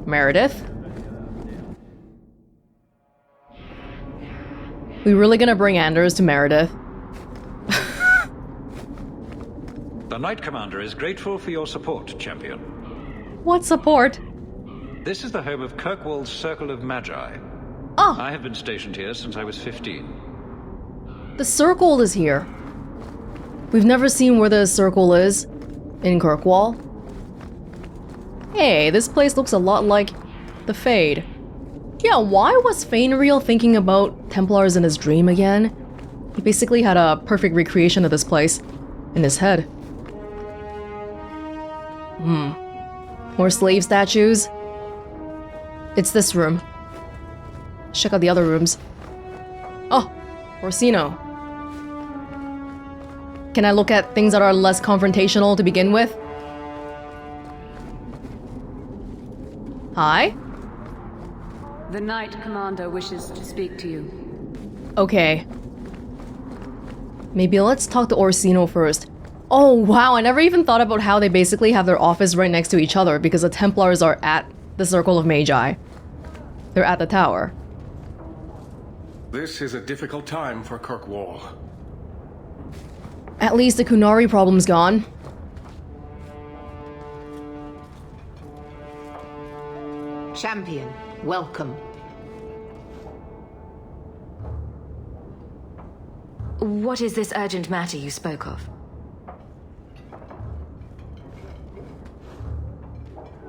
Meredith? We really gonna bring Anders to Meredith? The Knight Commander is grateful for your support, Champion. What support? This is the home of Kirkwall's Circle of Magi. Oh! I have been stationed here since I was 15. The circle is here. We've never seen where the circle is in Kirkwall. Hey, this place looks a lot like the Fade. Yeah, why was Fainreal thinking about Templars in his dream again? He basically had a perfect recreation of this place in his head. More slave statues? It's this room. Check out the other rooms. Oh, Orsino. Can I look at things that are less confrontational to begin with? Hi? The Knight Commander wishes to speak to you. Okay. Maybe let's talk to Orsino first. Oh wow, I never even thought about how they basically have their office right next to each other because the Templars are at the Circle of Magi. They're at the tower. This is a difficult time for Kirkwall. At least the Kunari problem's gone. Champion, welcome. What is this urgent matter you spoke of?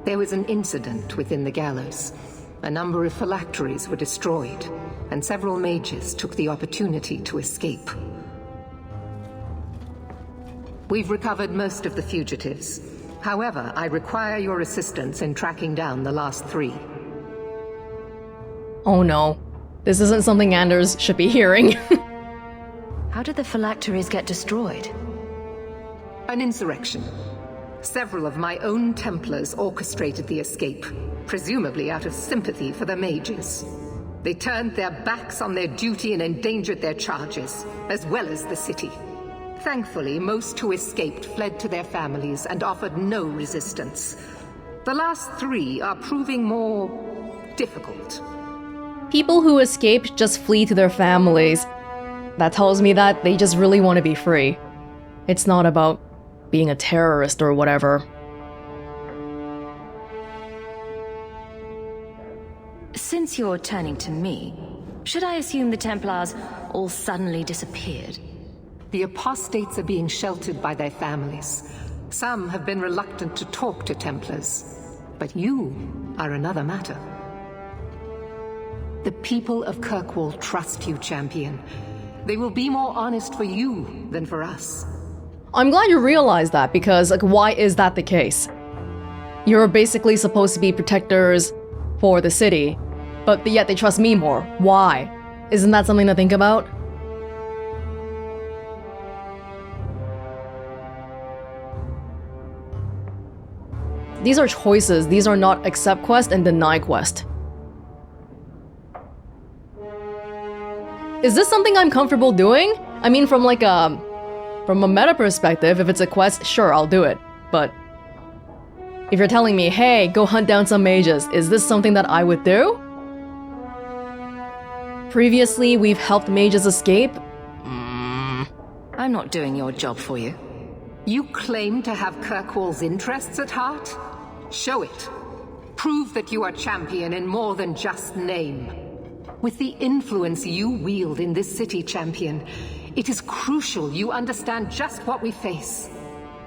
There was an incident within the gallows. A number of phylacteries were destroyed, and several mages took the opportunity to escape. We've recovered most of the fugitives. However, I require your assistance in tracking down the last 3. Oh no. This isn't something Anders should be hearing. How did the phylacteries get destroyed? An insurrection. Several of my own Templars orchestrated the escape, presumably out of sympathy for the mages. They turned their backs on their duty and endangered their charges, as well as the city. Thankfully, most who escaped fled to their families and offered no resistance. The last 3 are proving more difficult. People who escape just flee to their families. That tells me that they just really want to be free. It's not about being a terrorist or whatever. Since you're turning to me, should I assume the Templars all suddenly disappeared? The apostates are being sheltered by their families. Some have been reluctant to talk to Templars. But you are another matter. The people of Kirkwall trust you, Champion. They will be more honest for you than for us. I'm glad you realized that, because, like, why is that the case? You're basically supposed to be protectors for the city, but yet they trust me more. Why? Isn't that something to think about? These are choices. These are not accept quest and deny quest. Is this something I'm comfortable doing? I mean, from a meta perspective, if it's a quest, sure, I'll do it. But if you're telling me, hey, go hunt down some mages, is this something that I would do? Previously, we've helped mages escape. I'm not doing your job for you. You claim to have Kirkwall's interests at heart? Show it. Prove that you are champion in more than just name. With the influence you wield in this city, Champion, it is crucial you understand just what we face.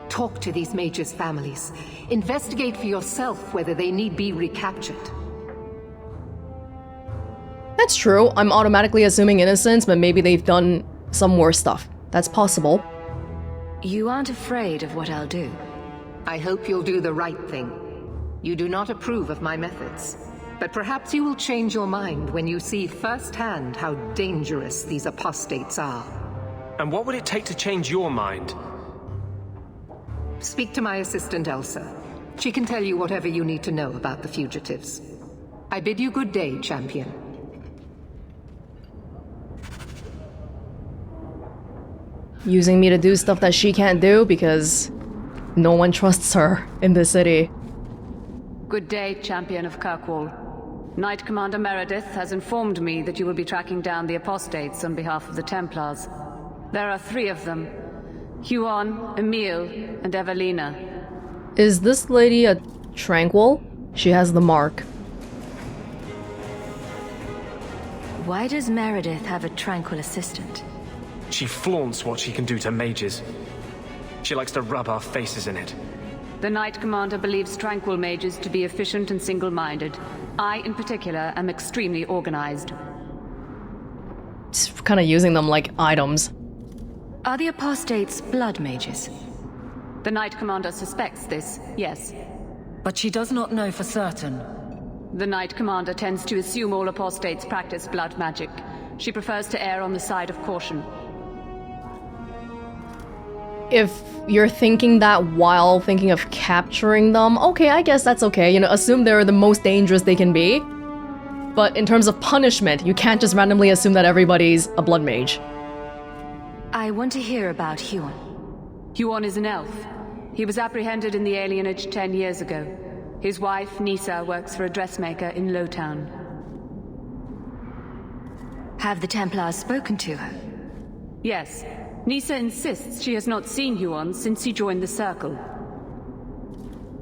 Talk to these mages' families. Investigate for yourself whether they need be recaptured. That's true. I'm automatically assuming innocence, but maybe they've done some worse stuff. That's possible. You aren't afraid of what I'll do. I hope you'll do the right thing. You do not approve of my methods. But perhaps you will change your mind when you see firsthand how dangerous these apostates are. And what would it take to change your mind? Speak to my assistant, Elsa. She can tell you whatever you need to know about the fugitives. I bid you good day, Champion. Using me to do stuff that she can't do because no one trusts her in this city. Good day, Champion of Kirkwall. Knight Commander Meredith has informed me that you will be tracking down the apostates on behalf of the Templars. There are 3 of them. Huon, Emile, and Evelina. Is this lady a Tranquil? She has the mark. Why does Meredith have a tranquil assistant? She flaunts what she can do to mages. She likes to rub our faces in it. The Knight Commander believes tranquil mages to be efficient and single-minded. I, in particular, am extremely organized. It's kind of using them like items. Are the apostates blood mages? The Knight Commander suspects this, yes. But she does not know for certain. The Knight Commander tends to assume all apostates practice blood magic. She prefers to err on the side of caution. If you're thinking that while thinking of capturing them, okay, I guess that's okay. You know, assume they're the most dangerous they can be. But in terms of punishment, you can't just randomly assume that everybody's a blood mage. I want to hear about Huon. Huon is an elf. He was apprehended in the alienage 10 years ago. His wife, Nisa, works for a dressmaker in Lowtown. Have the Templars spoken to her? Yes. Nisa insists she has not seen Huon since he joined the Circle.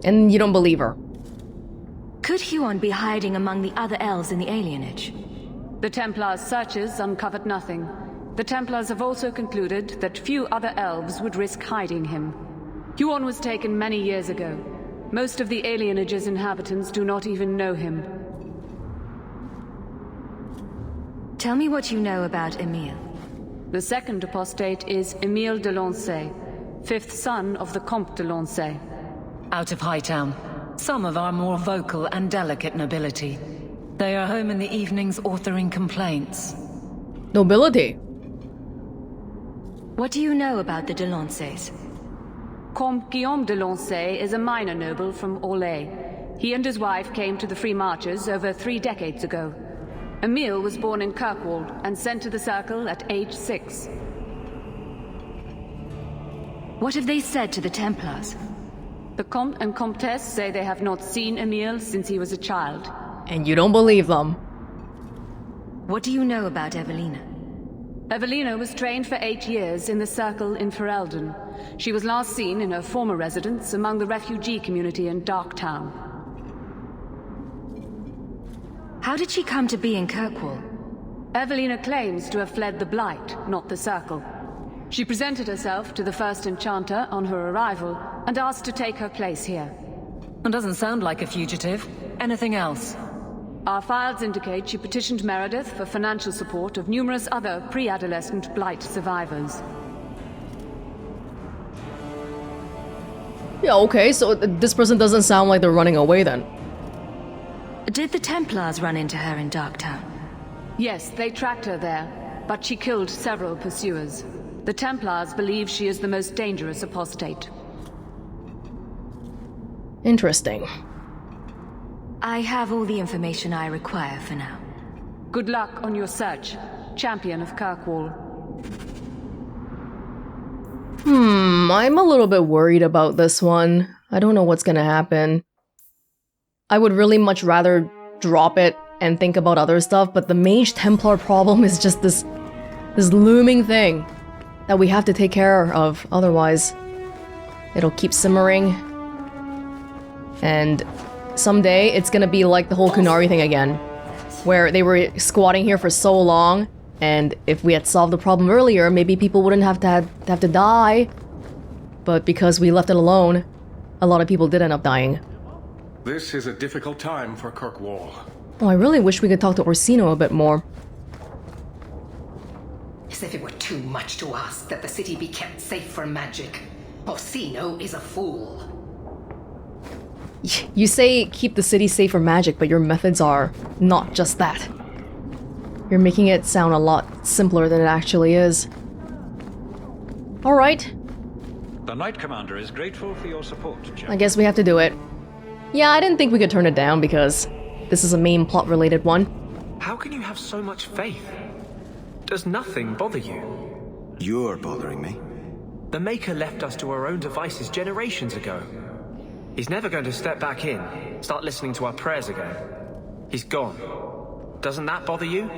And you don't believe her? Could Huon be hiding among the other elves in the alienage? The Templars' searches uncovered nothing. The Templars have also concluded that few other elves would risk hiding him. Huon was taken many years ago. Most of the alienage's inhabitants do not even know him. Tell me what you know about Emile. The second apostate is Emile de Lancey, 5th son of the Comte de Lancey. Out of Hightown. Some of our more vocal and delicate nobility. They are home in the evenings authoring complaints. Nobility? What do you know about the de Lanceys? Comte Guillaume de Lancey is a minor noble from Orlais. He and his wife came to the Free Marches over 3 decades ago. Emile was born in Kirkwall and sent to the Circle at age 6. What have they said to the Templars? The Comte and Comtesse say they have not seen Emile since he was a child. And you don't believe them. What do you know about Evelina? Evelina was trained for 8 years in the Circle in Ferelden. She was last seen in her former residence among the refugee community in Darktown. How did she come to be in Kirkwall? Evelina claims to have fled the Blight, not the Circle. She presented herself to the first enchanter on her arrival and asked to take her place here. Doesn't sound like a fugitive. Anything else? Our files indicate she petitioned Meredith for financial support of numerous other pre-adolescent Blight survivors. Yeah, okay, so this person doesn't sound like they're running away then. Did the Templars run into her in Darktown? Yes, they tracked her there, but she killed several pursuers. The Templars believe she is the most dangerous apostate. Interesting. I have all the information I require for now. Good luck on your search, Champion of Kirkwall. I'm a little bit worried about this one. I don't know what's gonna happen. I would really much rather drop it and think about other stuff, but the Mage Templar problem is just this looming thing that we have to take care of, otherwise it'll keep simmering. And someday it's gonna be like the whole Kunari thing again, where they were squatting here for so long, and if we had solved the problem earlier, maybe people wouldn't have to die. But because we left it alone, a lot of people did end up dying. This is a difficult time for Kirkwall. Oh, I really wish we could talk to Orsino a bit more. As if it were too much to ask that the city be kept safe from magic. Orsino is a fool. You say keep the city safe from magic, but your methods are not just that. You're making it sound a lot simpler than it actually is. Alright. The Knight Commander is grateful for your support, Champion. I guess we have to do it. Yeah, I didn't think we could turn it down because this is a main plot-related one. How can you have so much faith? Does nothing bother you? You're bothering me. The Maker left us to our own devices generations ago. He's never going to step back in, start listening to our prayers again. He's gone. Doesn't that bother you?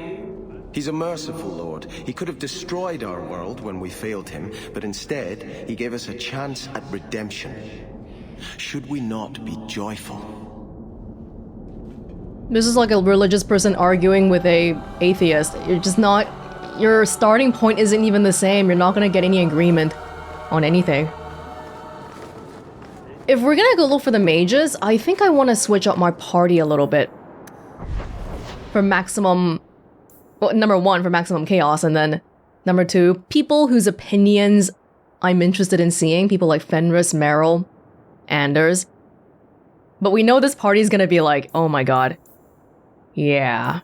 He's a merciful lord. He could have destroyed our world when we failed him, but instead, he gave us a chance at redemption. Should we not be joyful? This is like a religious person arguing with a atheist. You're just not... Your starting point isn't even the same. You're not gonna get any agreement on anything. If we're gonna go look for the mages, I think I want to switch up my party a little bit. For maximum... Well, number one, for maximum chaos, and then number two, people whose opinions I'm interested in seeing. People like Fenris, Meryl, Anders. But we know this party's gonna be like, oh my god. Yeah.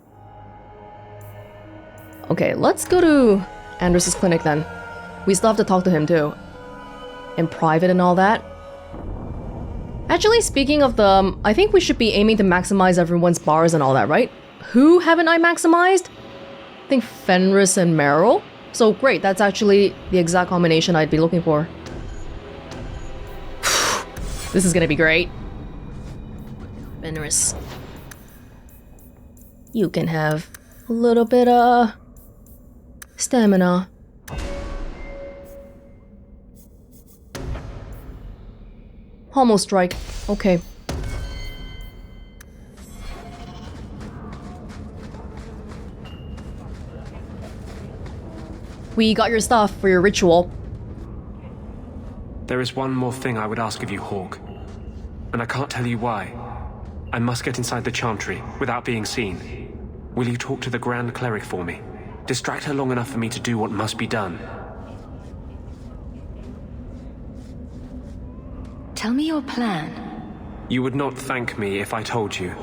Okay, let's go to Anders' clinic then. We still have to talk to him too. In private and all that. Actually, speaking of the... I think we should be aiming to maximize everyone's bars and all that, right? Who haven't I maximized? I think Fenris and Meryl. So great, that's actually the exact combination I'd be looking for. This is gonna be great. Fenris. You can have a little bit of stamina. Almost strike. Okay. We got your stuff for your ritual. There is one more thing I would ask of you, Hawke. And I can't tell you why. I must get inside the Chantry without being seen. Will you talk to the Grand Cleric for me? Distract her long enough for me to do what must be done. Tell me your plan. You would not thank me if I told you.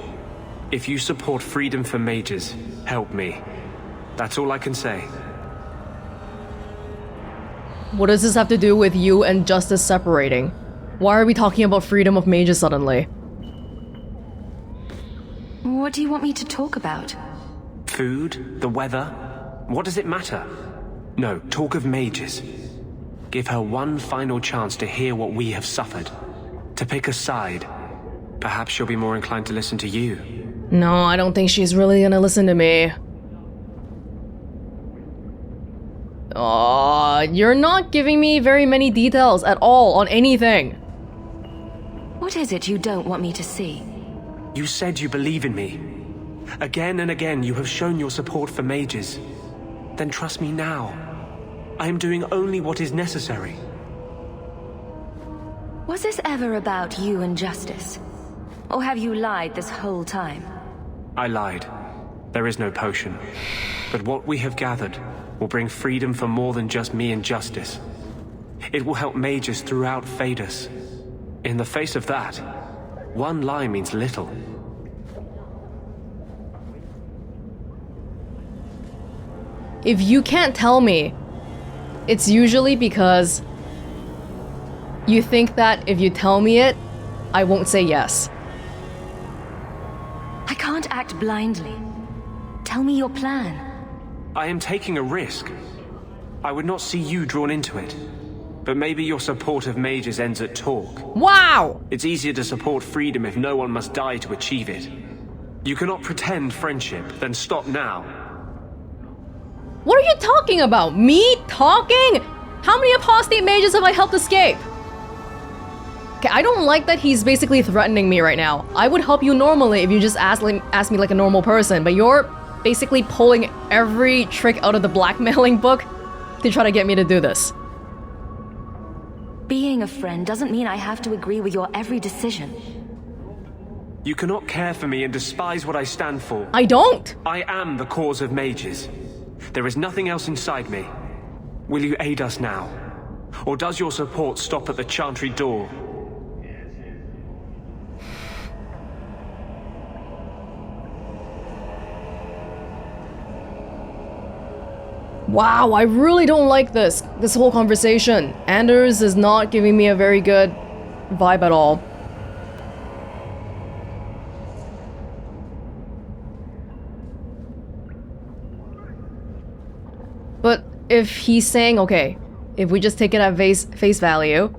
If you support freedom for mages, help me. That's all I can say. What does this have to do with you and justice separating? Why are we talking about freedom of mages suddenly? What do you want me to talk about? Food? The weather? What does it matter? No, talk of mages. Give her one final chance to hear what we have suffered. To pick a side. Perhaps she'll be more inclined to listen to you. No, I don't think she's really gonna listen to me. You're not giving me very many details at all on anything. What is it you don't want me to see? You said you believe in me. Again and again you have shown your support for mages. Then trust me now. I am doing only what is necessary. Was this ever about you and justice? Or have you lied this whole time? I lied. There is no potion. But what we have gathered will bring freedom for more than just me and justice. It will help mages throughout Phaedus. In the face of that, one lie means little. If you can't tell me, it's usually because you think that if you tell me it, I won't say yes. I can't act blindly. Tell me your plan. I am taking a risk. I would not see you drawn into it. But maybe your support of mages ends at talk. Wow! It's easier to support freedom if no one must die to achieve it. You cannot pretend friendship, then stop now. What are you talking about? Me talking? How many apostate mages have I helped escape? Okay, I don't like that he's basically threatening me right now. I would help you normally if you just ask me like a normal person, but you're basically pulling every trick out of the blackmailing book to try to get me to do this. Being a friend doesn't mean I have to agree with your every decision. You cannot care for me and despise what I stand for. I don't! I am the cause of mages. There is nothing else inside me. Will you aid us now? Or does your support stop at the Chantry door? Wow, I really don't like this whole conversation. Anders is not giving me a very good vibe at all. But if he's saying, okay, if we just take it at face value,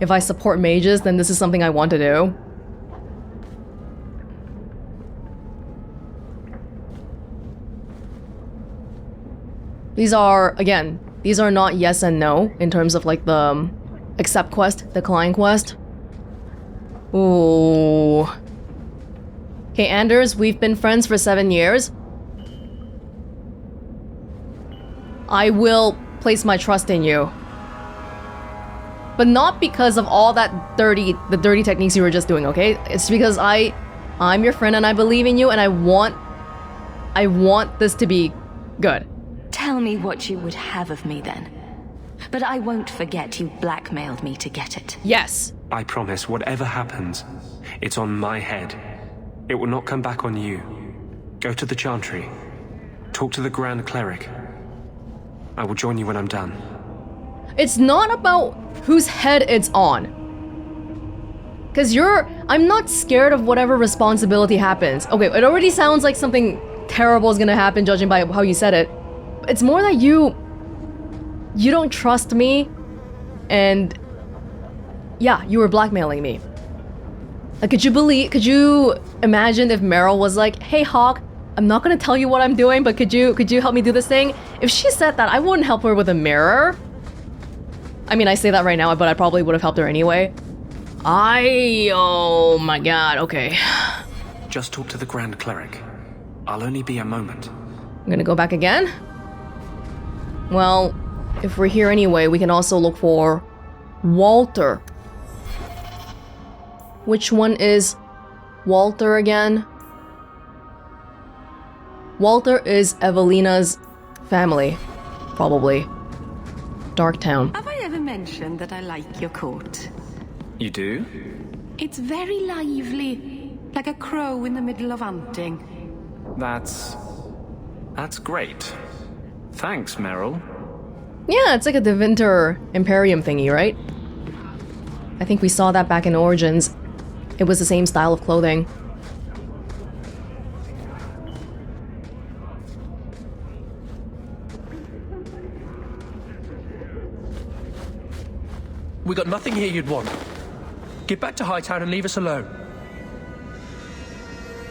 if I support mages, then this is something I want to do. These are, again, these are not yes and no in terms of like the accept quest, decline quest. Ooh. Okay, Anders, we've been friends for 7 years. I will place my trust in you. But not because of all the dirty techniques you were just doing, okay? It's because I'm your friend and I believe in you and I want this to be good. Tell me what you would have of me then. But I won't forget you blackmailed me to get it. Yes. I promise, whatever happens, it's on my head. It will not come back on you. Go to the Chantry. Talk to the Grand Cleric. I will join you when I'm done. It's not about whose head it's on. Cause I'm not scared of whatever responsibility happens. Okay, it already sounds like something terrible is gonna happen judging by how you said it. It's more that you don't trust me, and yeah, you were blackmailing me. Like, could you imagine if Meryl was like, hey Hawke, I'm not gonna tell you what I'm doing, but could you help me do this thing? If she said that, I wouldn't help her with a mirror. I mean, I say that right now, but I probably would have helped her anyway. Oh my god, okay. Just talk to the Grand Cleric. I'll only be a moment. I'm gonna go back again. Well, if we're here anyway, we can also look for Walter. Which one is Walter again? Walter is Evelina's family, probably. Darktown. Have I ever mentioned that I like your coat? You do? It's very lively, like a crow in the middle of hunting. That's great. Thanks, Meryl. Yeah, it's like a Devinter Imperium thingy, right? I think we saw that back in Origins. It was the same style of clothing. We got nothing here you'd want. Get back to Hightown and leave us alone.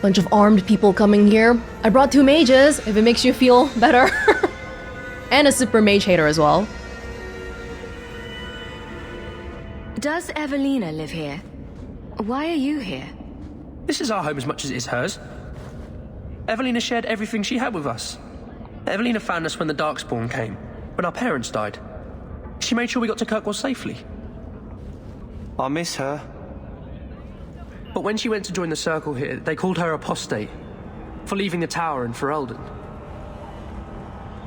Bunch of armed people coming here. I brought 2 mages, if it makes you feel better. And a super mage hater as well. Does Evelina live here? Why are you here? This is our home as much as it is hers. Evelina shared everything she had with us. Evelina found us when the Darkspawn came, when our parents died. She made sure we got to Kirkwall safely. I miss her. But when she went to join the Circle here, they called her apostate for leaving the tower in Ferelden.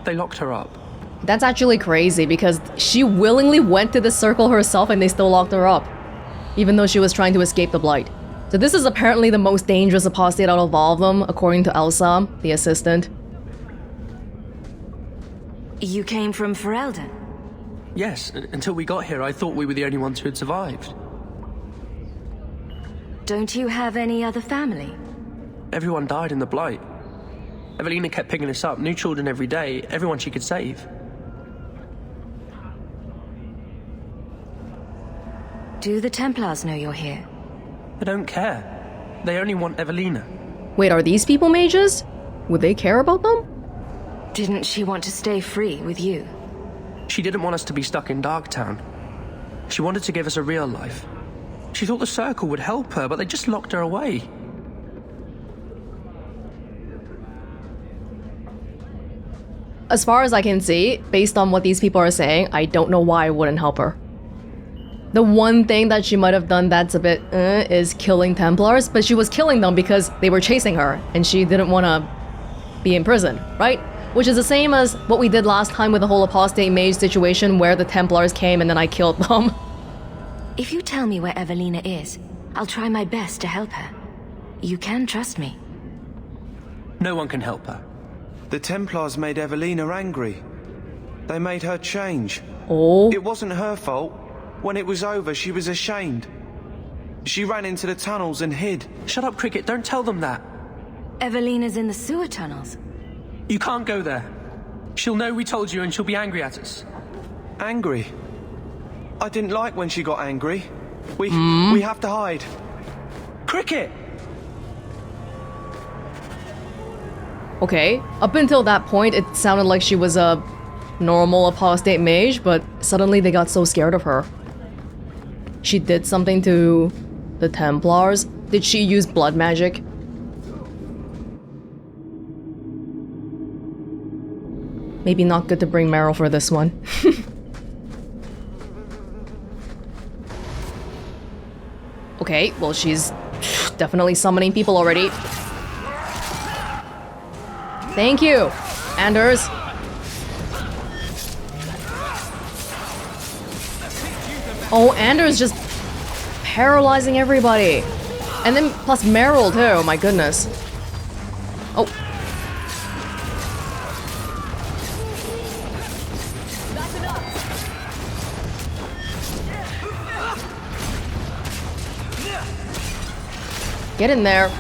They locked her up. That's actually crazy because she willingly went to the Circle herself and they still locked her up. Even though she was trying to escape the Blight. So this is apparently the most dangerous apostate out of all of them, according to Elsa, the assistant. You came from Ferelden? Yes, until we got here I thought we were the only ones who had survived. Don't you have any other family? Everyone died in the Blight. Evelina kept picking us up, new children every day, everyone she could save. Do the Templars know you're here? They don't care. They only want Evelina. Wait, are these people mages? Would they care about them? Didn't she want to stay free with you? She didn't want us to be stuck in Darktown. She wanted to give us a real life. She thought the Circle would help her, but they just locked her away. As far as I can see, based on what these people are saying, I don't know why I wouldn't help her. The one thing that she might have done that's a bit is killing Templars, but she was killing them because they were chasing her and she didn't want to be in prison, right? Which is the same as what we did last time with the whole apostate mage situation where the Templars came and then I killed them. If you tell me where Evelina is, I'll try my best to help her. You can trust me. No one can help her. The Templars made Evelina angry. They made her change. Oh. It wasn't her fault. When it was over, she was ashamed. She ran into the tunnels and hid. Shut up, Cricket. Don't tell them that. Evelina's in the sewer tunnels. You can't go there. She'll know we told you and she'll be angry at us. Angry? I didn't like when she got angry. We have to hide. Cricket! Okay, up until that point, it sounded like she was a normal apostate mage, but suddenly they got so scared of her. She did something to the Templars? Did she use blood magic? Maybe not good to bring Meryl for this one. Okay, well she's definitely summoning people already. Thank you, Anders. Oh, Anders just paralyzing everybody. And then plus Meryl too, my goodness. Oh. Get in there.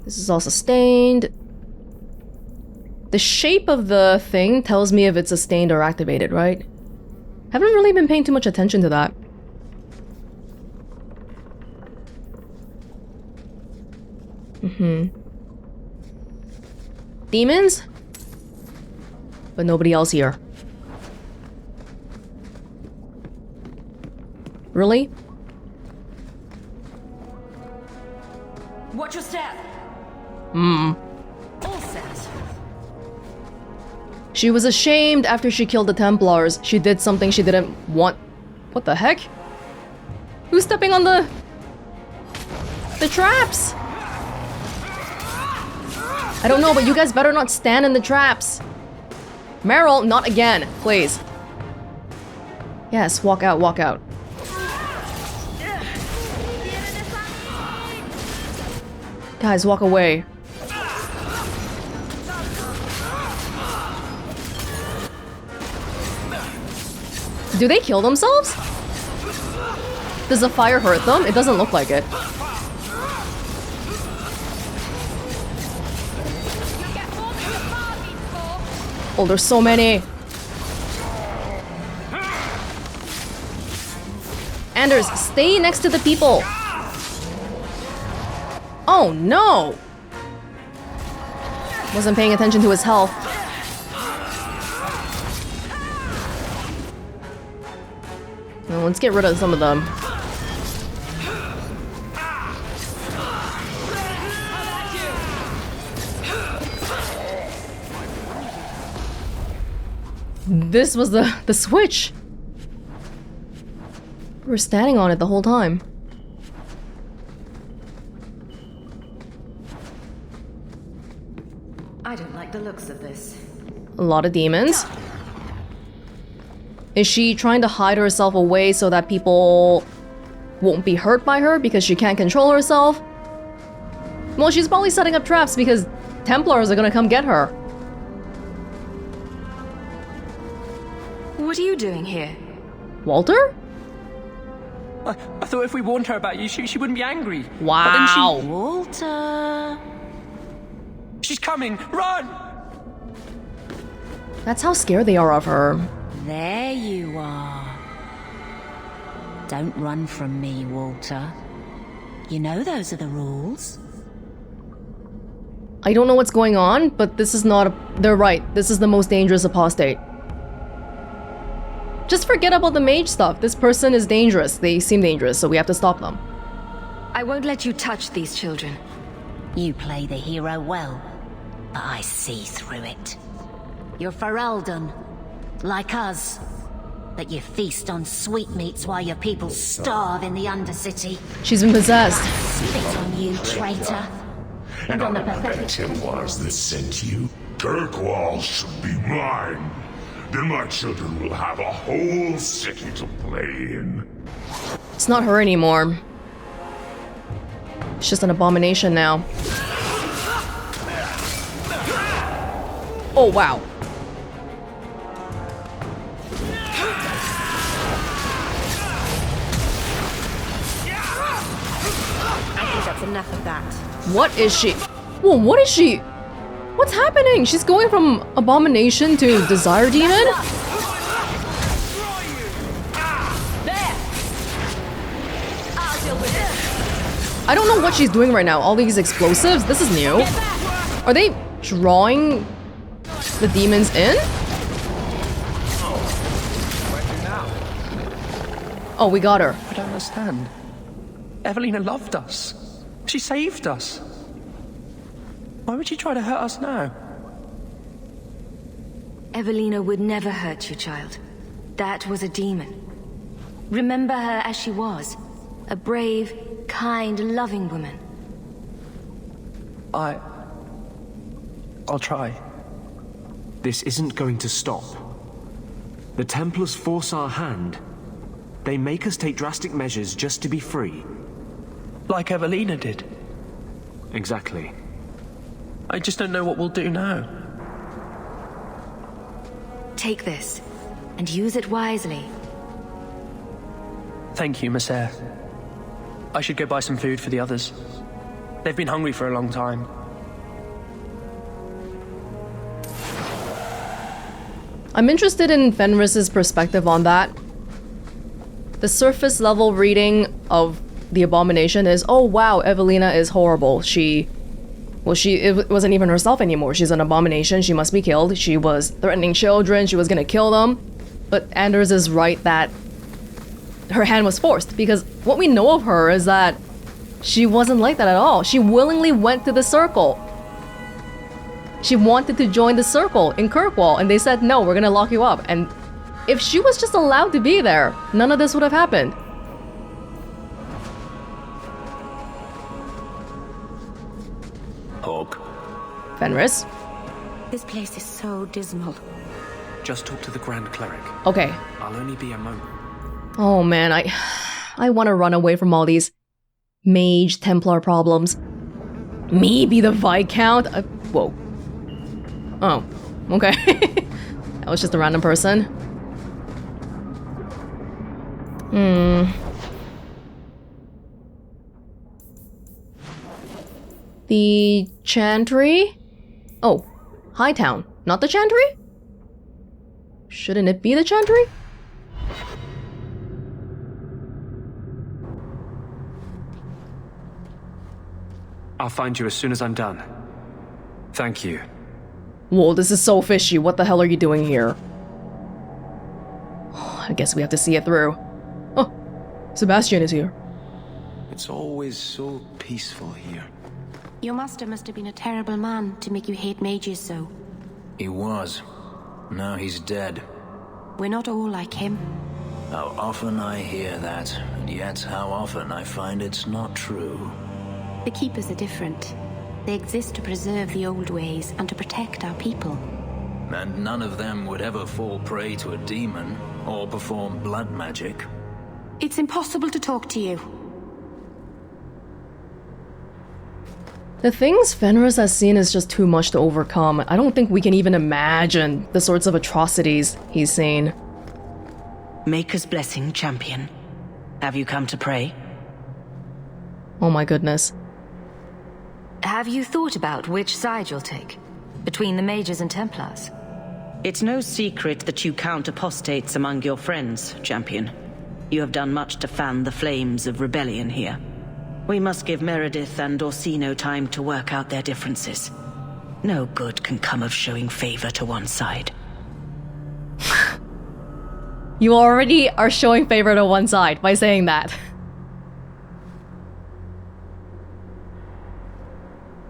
This is all sustained. The shape of the thing tells me if it's sustained or activated, right? Haven't really been paying too much attention to that. Demons? But nobody else here. Really? Watch your step. All set. She was ashamed after she killed the Templars. She did something she didn't want. What the heck? Who's stepping on the traps? I don't know, but you guys better not stand in the traps. Meryl, not again, please. Yes, walk out, walk out. Guys, walk away. Do they kill themselves? Does the fire hurt them? It doesn't look like it. Oh, there's so many. Anders, stay next to the people. Oh no! Wasn't paying attention to his health. Well, let's get rid of some of them. This was the switch. We were standing on it the whole time. I don't like the looks of this. A lot of demons. Is she trying to hide herself away so that people won't be hurt by her because she can't control herself? Well, she's probably setting up traps because Templars are gonna come get her. What are you doing here? Walter? I thought if we warned her about you, she wouldn't be angry. Wow. But then Walter. She's coming! Run! That's how scared they are of her. There you are. Don't run from me, Walter. You know those are the rules. I don't know what's going on, but this is not a... They're right. This is the most dangerous apostate. Just forget about the mage stuff. This person is dangerous. They seem dangerous, so we have to stop them. I won't let you touch these children. You play the hero well, but I see through it. You're Ferelden, like us. But you feast on sweetmeats while your people starve in the Undercity. She's been possessed. Spit on you, traitor. And on the pathetic Templars that sent you. Kirkwall should be mine. Then my children will have a whole city to play in. It's not her anymore. It's just an abomination now. Oh, wow. I think that's enough of that. What is she? Whoa, what is she? What's happening? She's going from abomination to desire demon? I don't know what she's doing right now. All these explosives? This is new. Are they drawing the demons in? Oh, we got her. I don't understand. Evelina loved us. She saved us. Why would she try to hurt us now? Evelina would never hurt you, child. That was a demon. Remember her as she was. A brave, kind, loving woman. I'll try. This isn't going to stop. The Templars force our hand. They make us take drastic measures just to be free. Like Evelina did. Exactly. I just don't know what we'll do now. Take this, and use it wisely. Thank you, Miss Eyre. I should go buy some food for the others. They've been hungry for a long time. I'm interested in Fenris's perspective on that. The surface level reading of the abomination is, oh wow, Evelina is horrible. It wasn't even herself anymore. She's an abomination. She must be killed. She was threatening children. She was gonna kill them. But Anders is right that her hand was forced, because what we know of her is that she wasn't like that at all. She willingly went to the circle. She wanted to join the circle in Kirkwall, and they said, no, we're gonna lock you up. And if she was just allowed to be there, none of this would have happened. Hawke. Fenris? This place is so dismal. Just talk to the Grand Cleric. Okay. I'll only be a moment. Oh man, I want to run away from all these Mage Templar problems. Me be the Viscount? Whoa. Oh, okay. That was just a random person. The Chantry? Oh, Hightown. Not the Chantry? Shouldn't it be the Chantry? I'll find you as soon as I'm done. Thank you. Whoa, this is so fishy. What the hell are you doing here? I guess we have to see it through. Oh, Sebastian is here. It's always so peaceful here. Your master must have been a terrible man to make you hate mages so. He was. Now he's dead. We're not all like him. How often I hear that, and yet how often I find it's not true. The Keepers are different. They exist to preserve the old ways and to protect our people. And none of them would ever fall prey to a demon, or perform blood magic. It's impossible to talk to you. The things Fenris has seen is just too much to overcome. I don't think we can even imagine the sorts of atrocities he's seen. Maker's blessing, champion. Have you come to pray? Oh my goodness. Have you thought about which side you'll take? Between the Mages and Templars? It's no secret that you count apostates among your friends, champion. You have done much to fan the flames of rebellion here. We must give Meredith and Orsino time to work out their differences. No good can come of showing favor to one side. You already are showing favor to one side by saying that.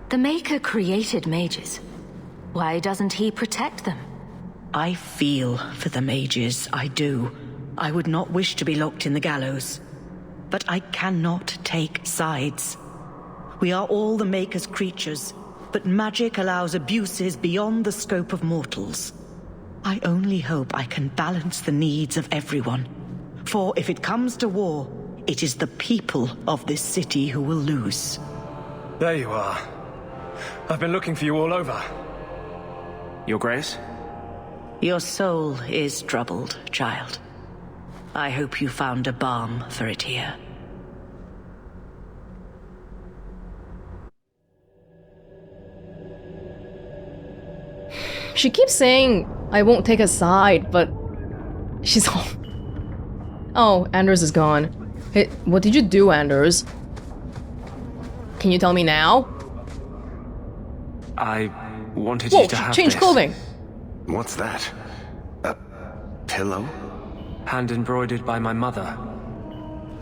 The Maker created mages. Why doesn't he protect them? I feel for the mages, I do. I would not wish to be locked in the gallows. But I cannot take sides. We are all the Maker's creatures, but magic allows abuses beyond the scope of mortals. I only hope I can balance the needs of everyone. For if it comes to war, it is the people of this city who will lose. There you are. I've been looking for you all over. Your Grace? Your soul is troubled, child. I hope you found a balm for it here. She keeps saying I won't take a side, but she's all... Oh, Anders is gone. Hey, what did you do, Anders? Can you tell me now? I wanted you to have change this. clothing! What's that? A pillow? Hand embroidered by my mother.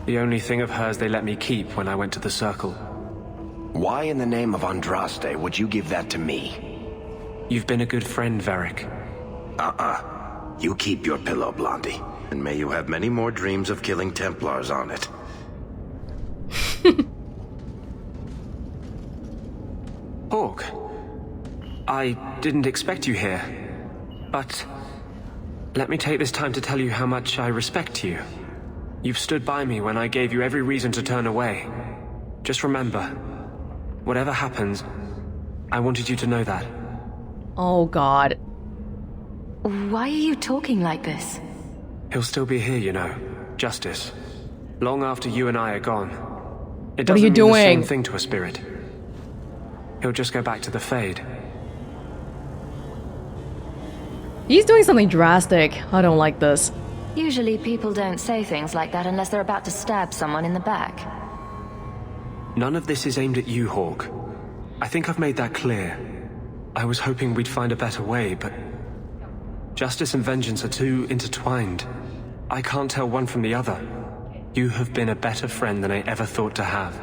The only thing of hers they let me keep when I went to the circle. Why in the name of Andraste would you give that to me? You've been a good friend, Varric. You keep your pillow, Blondie. And may you have many more dreams of killing Templars on it. Hawke, I didn't expect you here, but let me take this time to tell you how much I respect you. You've stood by me when I gave you every reason to turn away. Just remember, whatever happens, I wanted you to know that. Oh god. Why are you talking like this? He'll still be here, you know. Justice. Long after you and I are gone. It What are you doesn't mean the doing? same thing to a spirit. He'll just go back to the Fade. He's doing something drastic. I don't like this. Usually people don't say things like that unless they're about to stab someone in the back. None of this is aimed at you, Hawke. I think I've made that clear. I was hoping we'd find a better way, but... Justice and vengeance are too intertwined. I can't tell one from the other. You have been a better friend than I ever thought to have.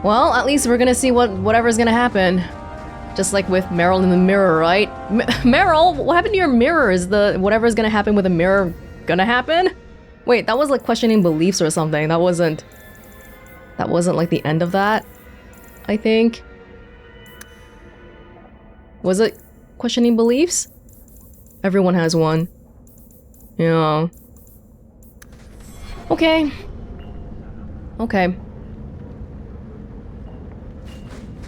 Well, at least we're gonna see whatever's gonna happen. Just like with Meryl in the mirror, right? Meryl, what happened to your mirror? Is the whatever's gonna happen with the mirror gonna happen? Wait, that was like questioning beliefs or something. That wasn't like the end of that, I think. Was it questioning beliefs? Everyone has one. Yeah. Okay. Okay.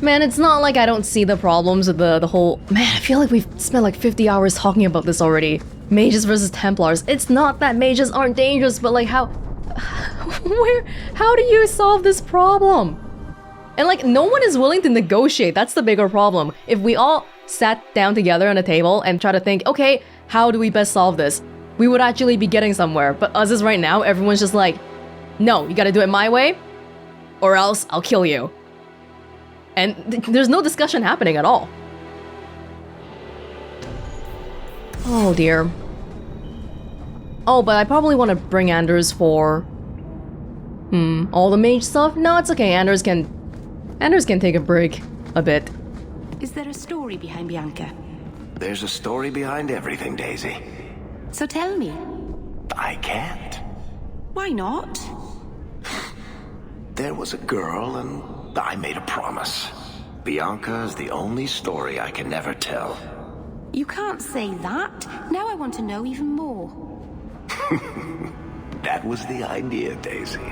Man, it's not like I don't see the problems with the whole... Man, I feel like we've spent like 50 hours talking about this already. Mages versus Templars. It's not that mages aren't dangerous, but like how... How do you solve this problem? And like, no one is willing to negotiate. That's the bigger problem. If we all sat down together on a table and try to think, okay, how do we best solve this? We would actually be getting somewhere. But as is right now, everyone's just like, no, you gotta do it my way, or else I'll kill you. And there's no discussion happening at all. Oh dear. Oh, but I probably want to bring Anders for... all the mage stuff? No, it's okay. Anders can take a break a bit. Is there a story behind Bianca? There's a story behind everything, Daisy. So tell me. I can't. Why not? There was a girl and I made a promise. Bianca is the only story I can never tell. You can't say that. Now I want to know even more. That was the idea, Daisy.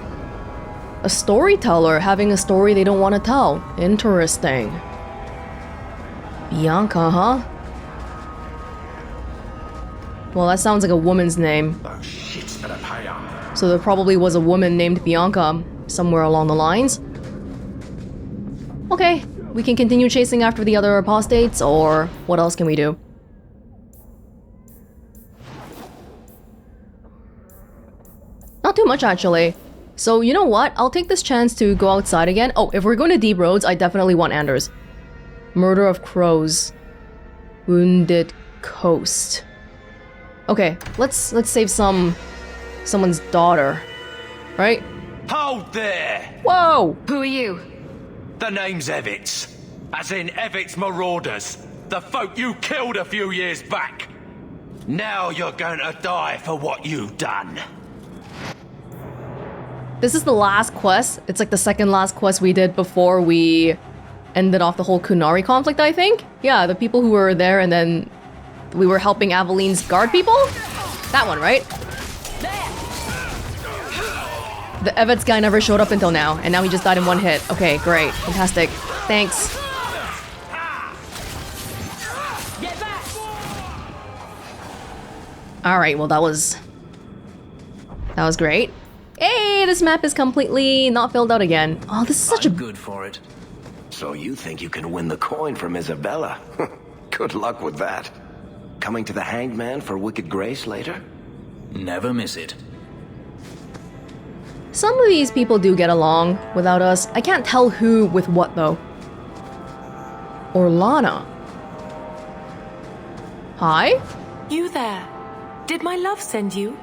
A storyteller having a story they don't want to tell. Interesting. Bianca, huh? Well, that sounds like a woman's name. So there probably was a woman named Bianca somewhere along the lines. Okay, we can continue chasing after the other apostates, or what else can we do? Not too much, actually. So, you know what? I'll take this chance to go outside again. Oh, if we're going to Deep Roads, I definitely want Anders. Murder of Crows. Wounded Coast. Okay, let's save someone's daughter. Right? Hold there! Whoa! Who are you? The name's Evitz. As in Evitz Marauders. The folk you killed a few years back. Now you're going to die for what you've done. This is the last quest. It's like the second last quest we did before we ended off the whole Kunari conflict, I think? Yeah, the people who were there and then we were helping Aveline's guard people? That one, right? The Evitz guy never showed up until now, and now he just died in one hit. Okay, great. Fantastic. Thanks. Alright, well that was great. Hey, this map is completely not filled out again. Oh, this is such a... good for it. So you think you can win the coin from Isabella? Good luck with that. Coming to the Hanged Man for Wicked Grace later? Never miss it. Some of these people do get along without us. I can't tell who with what though. Orlana. Hi? You there. Did my love send you?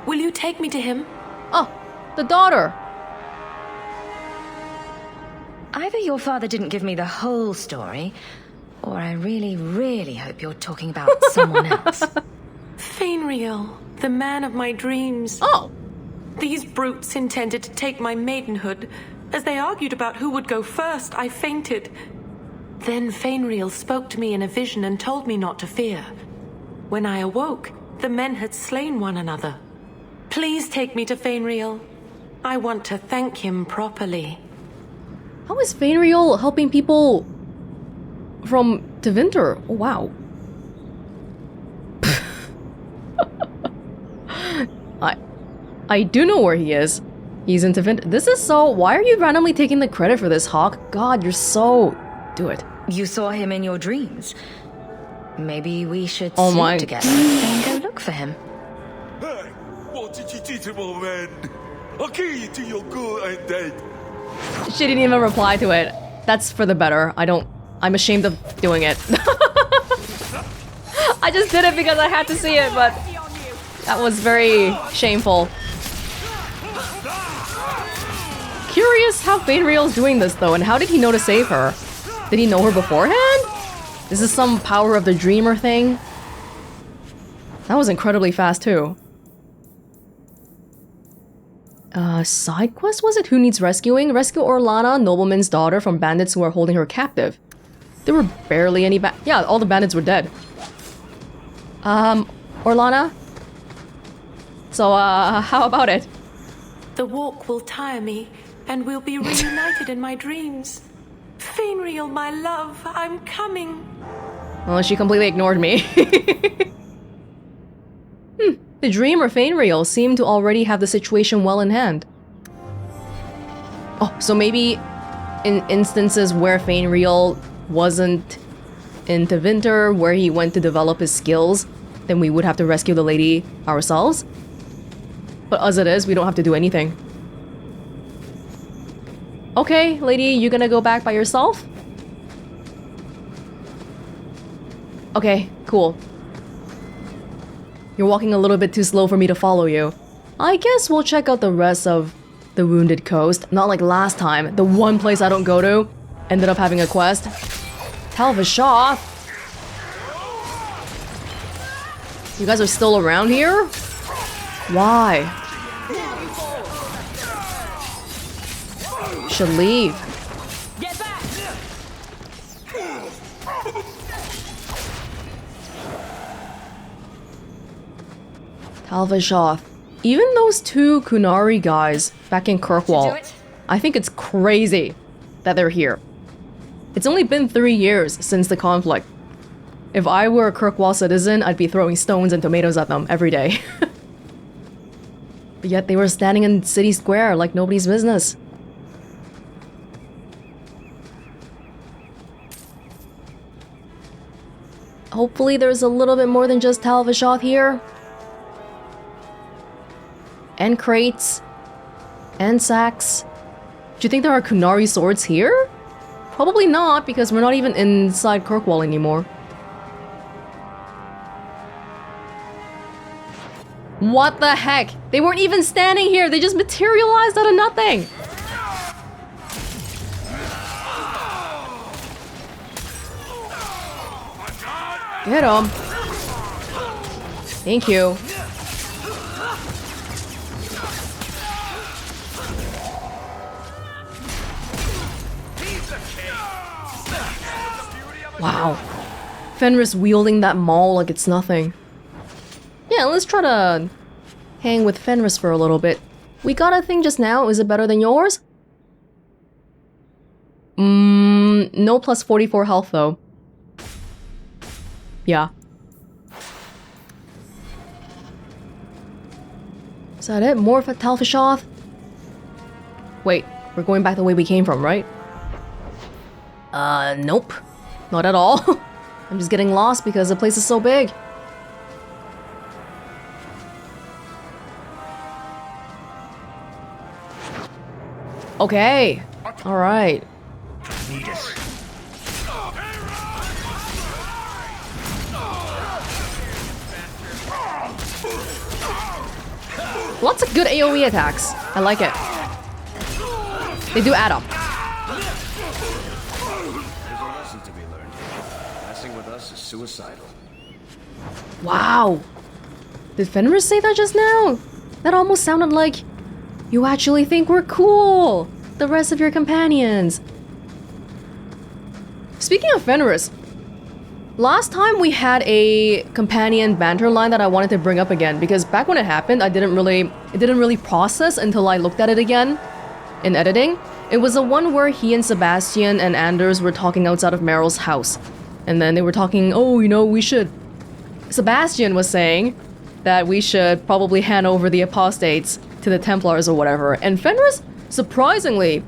Will you take me to him? Oh, the daughter. Either your father didn't give me the whole story, or I really, really hope you're talking about someone else. Fainriel, the man of my dreams. Oh! These brutes intended to take my maidenhood. As they argued about who would go first, I fainted. Then Fainriel spoke to me in a vision and told me not to fear. When I awoke, the men had slain one another. Please take me to Fainriel. I want to thank him properly. How is Fainriel helping people from Tevinter? Oh, wow. I do know where he is. He's in Tevinter. This is so... Why are you randomly taking the credit for this, Hawke? God, you're so... Do it. You saw him in your dreams. Maybe we should Oh sleep my... together and go look for him. Hey, what did you do to my man? I'll kill you till you're good and dead. She didn't even reply to it. That's for the better. I'm ashamed of doing it. I just did it because I had to see it, but that was very shameful. Curious how Fainriel's doing this though, and how did he know to save her? Did he know her beforehand? Is this some power of the dreamer thing? That was incredibly fast too. Side quest was it? Who needs rescuing? Rescue Orlana, nobleman's daughter, from bandits who are holding her captive. There were barely any yeah, all the bandits were dead. Orlana? So, how about it? The walk will tire me, and we'll be reunited in my dreams. Fainriel, my love, I'm coming. Well, she completely ignored me. The dreamer Fainriel seemed to already have the situation well in hand. Oh, so maybe in instances where Fainriel wasn't in Tevinter, where he went to develop his skills, then we would have to rescue the lady ourselves? But as it is, we don't have to do anything. Okay, lady, you gonna go back by yourself? Okay, cool. You're walking a little bit too slow for me to follow you. I guess we'll check out the rest of the Wounded Coast. Not like last time, the one place I don't go to ended up having a quest. Talvashoth? You guys are still around here? Why? Should leave. Get back! Talvashoth. Even those two Kunari guys back in Kirkwall, I think it's crazy that they're here. It's only been 3 years since the conflict. If I were a Kirkwall citizen, I'd be throwing stones and tomatoes at them every day. But yet they were standing in City Square like nobody's business. Hopefully there's a little bit more than just Talvashoth here. And crates. And sacks. Do you think there are Kunari swords here? Probably not, because we're not even inside Kirkwall anymore. What the heck? They weren't even standing here, they just materialized out of nothing! Get him! Thank you. Wow. Fenris wielding that maul like it's nothing. Yeah, let's try to hang with Fenris for a little bit. We got a thing just now. Is it better than yours? No plus 44 health though. Yeah. Is that it? More for Talvashoth? Wait, we're going back the way we came from, right? Nope. Not at all. I'm just getting lost because the place is so big. Okay. Alright. Lots of good AoE attacks. I like it. They do add up. There's a lesson to be learned. Messing with us is suicidal. Wow. Did Fenris say that just now? That almost sounded like you actually think we're cool. The rest of your companions. Speaking of Fenris, last time we had a companion banter line that I wanted to bring up again because back when it happened, it didn't really process until I looked at it again in editing. It was the one where he and Sebastian and Anders were talking outside of Meryl's house. And then they were talking, oh, you know, we should... Sebastian was saying that we should probably hand over the apostates to the Templars or whatever. And Fenris, surprisingly,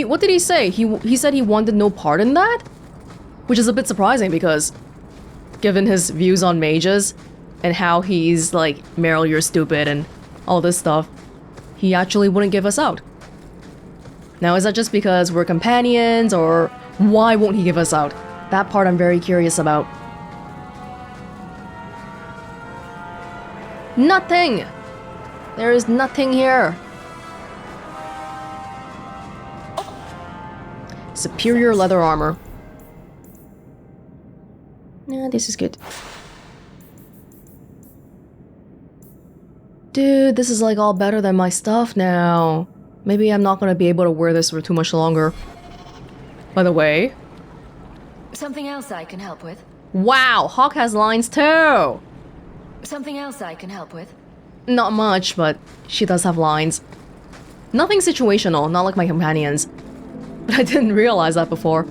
what did he say? He said he wanted no part in that? Which is a bit surprising because, given his views on mages and how he's like, Meryl, you're stupid and all this stuff, he actually wouldn't give us out. Now, is that just because we're companions, or why won't he give us out? That part I'm very curious about. Nothing! There is nothing here. Superior leather armor. Yeah, this is good. Dude, this is like all better than my stuff now. Maybe I'm not gonna be able to wear this for too much longer. By the way... Something else I can help with? Wow, Hawke has lines too! Something else I can help with? Not much, but she does have lines. Nothing situational, not like my companions. But I didn't realize that before.